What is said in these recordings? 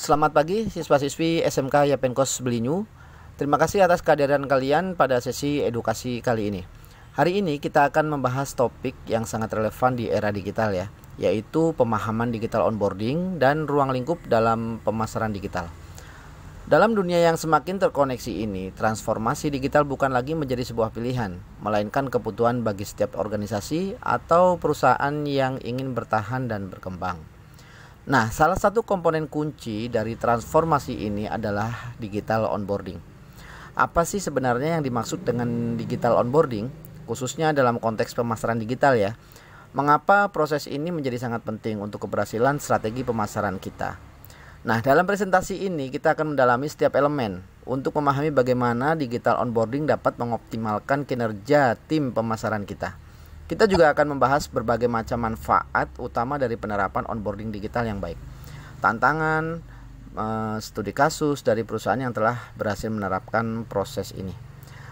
Selamat pagi siswa-siswi SMK Yapenkos Belinyu. Terima kasih atas kehadiran kalian pada sesi edukasi kali ini. Hari ini kita akan membahas topik yang sangat relevan di era digital ya, yaitu pemahaman digital onboarding dan ruang lingkup dalam pemasaran digital. Dalam dunia yang semakin terkoneksi ini, transformasi digital bukan lagi menjadi sebuah pilihan, melainkan kebutuhan bagi setiap organisasi atau perusahaan yang ingin bertahan dan berkembang. Nah, salah satu komponen kunci dari transformasi ini adalah digital onboarding. Apa sih sebenarnya yang dimaksud dengan digital onboarding, khususnya dalam konteks pemasaran digital ya? Mengapa proses ini menjadi sangat penting untuk keberhasilan strategi pemasaran kita? Nah, dalam presentasi ini kita akan mendalami setiap elemen untuk memahami bagaimana digital onboarding dapat mengoptimalkan kinerja tim pemasaran kita. Kita juga akan membahas berbagai macam manfaat utama dari penerapan onboarding digital yang baik, tantangan, studi kasus dari perusahaan yang telah berhasil menerapkan proses ini.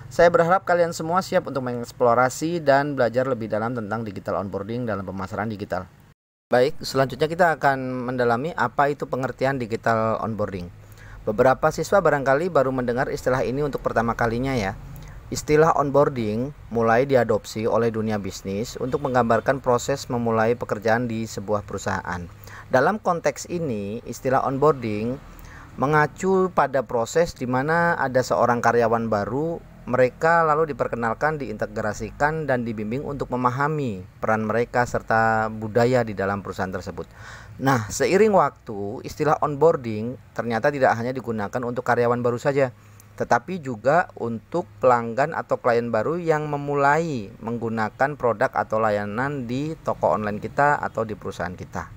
Saya berharap kalian semua siap untuk mengeksplorasi dan belajar lebih dalam tentang digital onboarding dalam pemasaran digital. Baik, selanjutnya kita akan mendalami apa itu pengertian digital onboarding. Beberapa siswa barangkali baru mendengar istilah ini untuk pertama kalinya ya. Istilah onboarding mulai diadopsi oleh dunia bisnis untuk menggambarkan proses memulai pekerjaan di sebuah perusahaan. Dalam konteks ini, istilah onboarding mengacu pada proses di mana ada seorang karyawan baru, mereka lalu diperkenalkan, diintegrasikan, dan dibimbing untuk memahami peran mereka serta budaya di dalam perusahaan tersebut. Nah, seiring waktu, istilah onboarding ternyata tidak hanya digunakan untuk karyawan baru saja, tetapi juga untuk pelanggan atau klien baru yang memulai menggunakan produk atau layanan di toko online kita atau di perusahaan kita.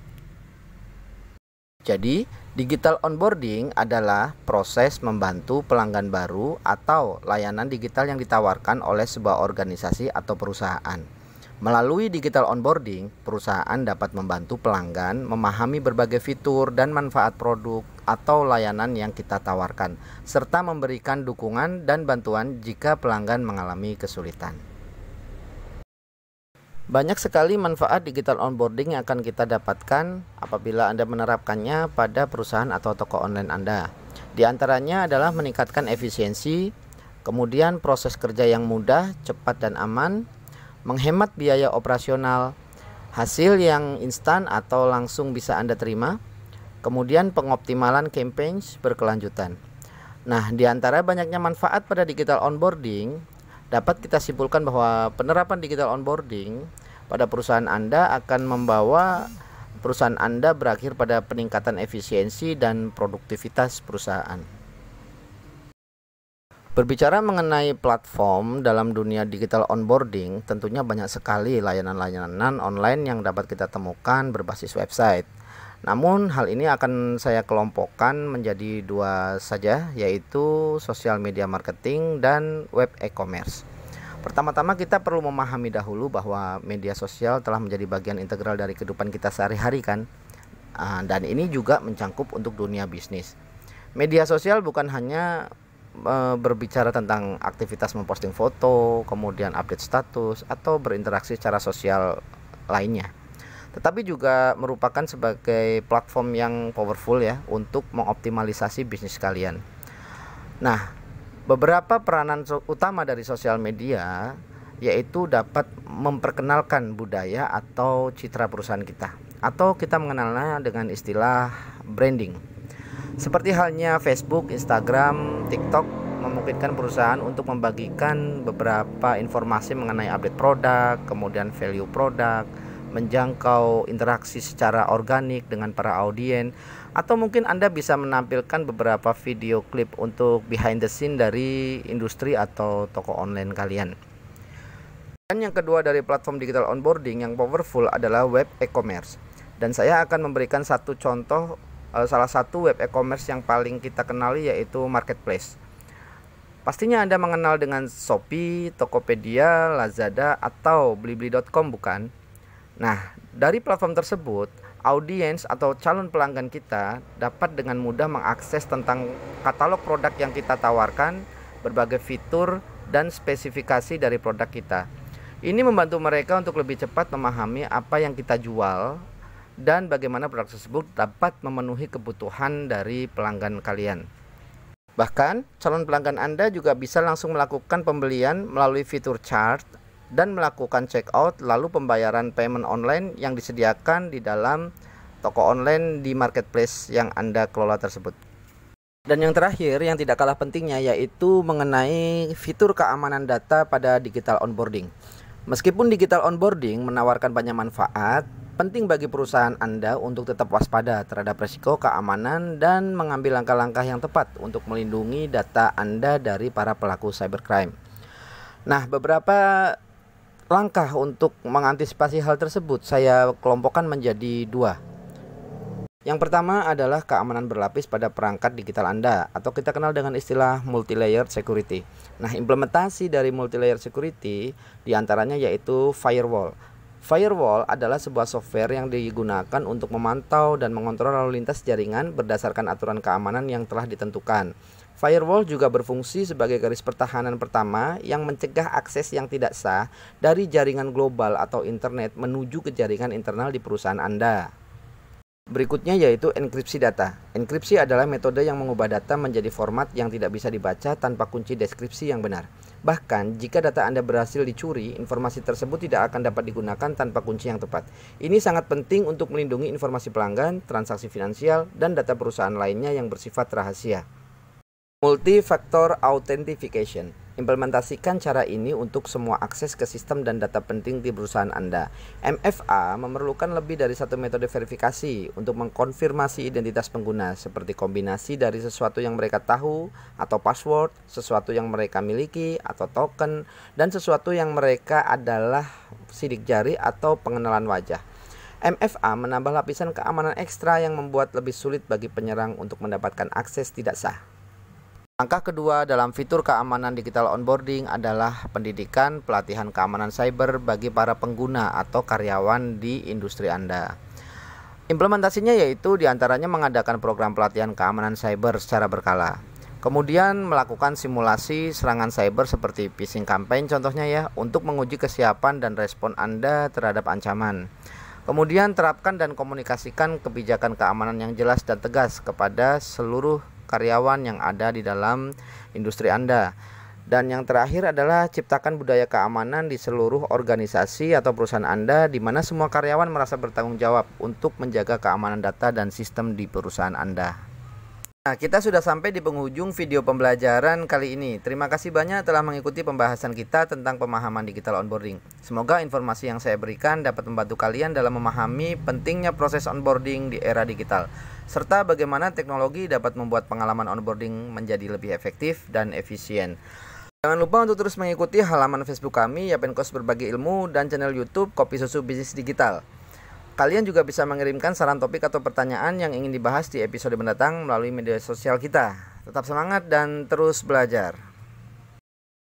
Jadi, digital onboarding adalah proses membantu pelanggan baru atau layanan digital yang ditawarkan oleh sebuah organisasi atau perusahaan. Melalui digital onboarding, perusahaan dapat membantu pelanggan memahami berbagai fitur dan manfaat produk atau layanan yang kita tawarkan, serta memberikan dukungan dan bantuan jika pelanggan mengalami kesulitan. Banyak sekali manfaat digital onboarding yang akan kita dapatkan apabila Anda menerapkannya pada perusahaan atau toko online Anda. Di antaranya adalah meningkatkan efisiensi, kemudian proses kerja yang mudah, cepat dan aman, menghemat biaya operasional, hasil yang instan atau langsung bisa Anda terima, kemudian pengoptimalan campaigns berkelanjutan. Nah, di antara banyaknya manfaat pada digital onboarding, dapat kita simpulkan bahwa penerapan digital onboarding pada perusahaan Anda akan membawa perusahaan Anda berakhir pada peningkatan efisiensi dan produktivitas perusahaan. Berbicara mengenai platform dalam dunia digital onboarding, tentunya banyak sekali layanan-layanan online yang dapat kita temukan berbasis website. Namun hal ini akan saya kelompokkan menjadi dua saja, yaitu social media marketing dan web e-commerce. Pertama-tama kita perlu memahami dahulu bahwa media sosial telah menjadi bagian integral dari kehidupan kita sehari-hari kan, dan ini juga mencangkup untuk dunia bisnis. Media sosial bukan hanya berbicara tentang aktivitas memposting foto, kemudian update status atau berinteraksi secara sosial lainnya, tetapi juga merupakan sebagai platform yang powerful ya untuk mengoptimalisasi bisnis kalian. Nah, beberapa peranan utama dari sosial media yaitu dapat memperkenalkan budaya atau citra perusahaan kita, atau kita mengenalnya dengan istilah branding. Seperti halnya Facebook, Instagram, TikTok memungkinkan perusahaan untuk membagikan beberapa informasi mengenai update produk, kemudian value produk, menjangkau interaksi secara organik dengan para audiens, atau mungkin Anda bisa menampilkan beberapa video klip untuk behind the scene dari industri atau toko online kalian. Dan yang kedua dari platform digital onboarding yang powerful adalah web e-commerce. Dan saya akan memberikan satu contoh salah satu web e-commerce yang paling kita kenali, yaitu marketplace. Pastinya Anda mengenal dengan Shopee, Tokopedia, Lazada, atau Blibli.com bukan? Nah, dari platform tersebut, audiens atau calon pelanggan kita dapat dengan mudah mengakses tentang katalog produk yang kita tawarkan, berbagai fitur dan spesifikasi dari produk kita. Ini membantu mereka untuk lebih cepat memahami apa yang kita jual dan bagaimana produk tersebut dapat memenuhi kebutuhan dari pelanggan kalian. Bahkan, calon pelanggan Anda juga bisa langsung melakukan pembelian melalui fitur chart dan melakukan checkout lalu pembayaran payment online yang disediakan di dalam toko online di marketplace yang Anda kelola tersebut. Dan yang terakhir yang tidak kalah pentingnya yaitu mengenai fitur keamanan data pada digital onboarding. Meskipun digital onboarding menawarkan banyak manfaat, penting bagi perusahaan Anda untuk tetap waspada terhadap risiko keamanan dan mengambil langkah-langkah yang tepat untuk melindungi data Anda dari para pelaku cybercrime. Nah, beberapa langkah untuk mengantisipasi hal tersebut saya kelompokkan menjadi 2. Yang pertama adalah keamanan berlapis pada perangkat digital Anda, atau kita kenal dengan istilah multi-layer security. Nah, implementasi dari multi-layer security diantaranya yaitu firewall. Firewall adalah sebuah software yang digunakan untuk memantau dan mengontrol lalu lintas jaringan berdasarkan aturan keamanan yang telah ditentukan. Firewall juga berfungsi sebagai garis pertahanan pertama yang mencegah akses yang tidak sah dari jaringan global atau internet menuju ke jaringan internal di perusahaan Anda. Berikutnya yaitu enkripsi data. Enkripsi adalah metode yang mengubah data menjadi format yang tidak bisa dibaca tanpa kunci deskripsi yang benar. Bahkan, jika data Anda berhasil dicuri, informasi tersebut tidak akan dapat digunakan tanpa kunci yang tepat. Ini sangat penting untuk melindungi informasi pelanggan, transaksi finansial, dan data perusahaan lainnya yang bersifat rahasia. Multi-factor authentication. Implementasikan cara ini untuk semua akses ke sistem dan data penting di perusahaan Anda. MFA memerlukan lebih dari satu metode verifikasi untuk mengkonfirmasi identitas pengguna, seperti kombinasi dari sesuatu yang mereka tahu atau password, sesuatu yang mereka miliki atau token, dan sesuatu yang mereka adalah sidik jari atau pengenalan wajah. MFA menambah lapisan keamanan ekstra yang membuat lebih sulit bagi penyerang untuk mendapatkan akses tidak sah. Langkah kedua dalam fitur keamanan digital onboarding adalah pendidikan pelatihan keamanan cyber bagi para pengguna atau karyawan di industri Anda. Implementasinya yaitu diantaranya mengadakan program pelatihan keamanan cyber secara berkala. Kemudian melakukan simulasi serangan cyber seperti phishing campaign contohnya ya, untuk menguji kesiapan dan respon Anda terhadap ancaman. Kemudian terapkan dan komunikasikan kebijakan keamanan yang jelas dan tegas kepada seluruh karyawan yang ada di dalam industri Anda. Dan yang terakhir adalah ciptakan budaya keamanan di seluruh organisasi atau perusahaan Anda, di mana semua karyawan merasa bertanggung jawab untuk menjaga keamanan data dan sistem di perusahaan Anda. Nah, kita sudah sampai di penghujung video pembelajaran kali ini. Terima kasih banyak telah mengikuti pembahasan kita tentang pemahaman digital onboarding. Semoga informasi yang saya berikan dapat membantu kalian dalam memahami pentingnya proses onboarding di era digital, serta bagaimana teknologi dapat membuat pengalaman onboarding menjadi lebih efektif dan efisien. Jangan lupa untuk terus mengikuti halaman Facebook kami, Yapenkos Berbagi Ilmu, dan channel YouTube Kopi Susu Bisnis Digital. Kalian juga bisa mengirimkan saran topik atau pertanyaan yang ingin dibahas di episode mendatang melalui media sosial kita. Tetap semangat dan terus belajar.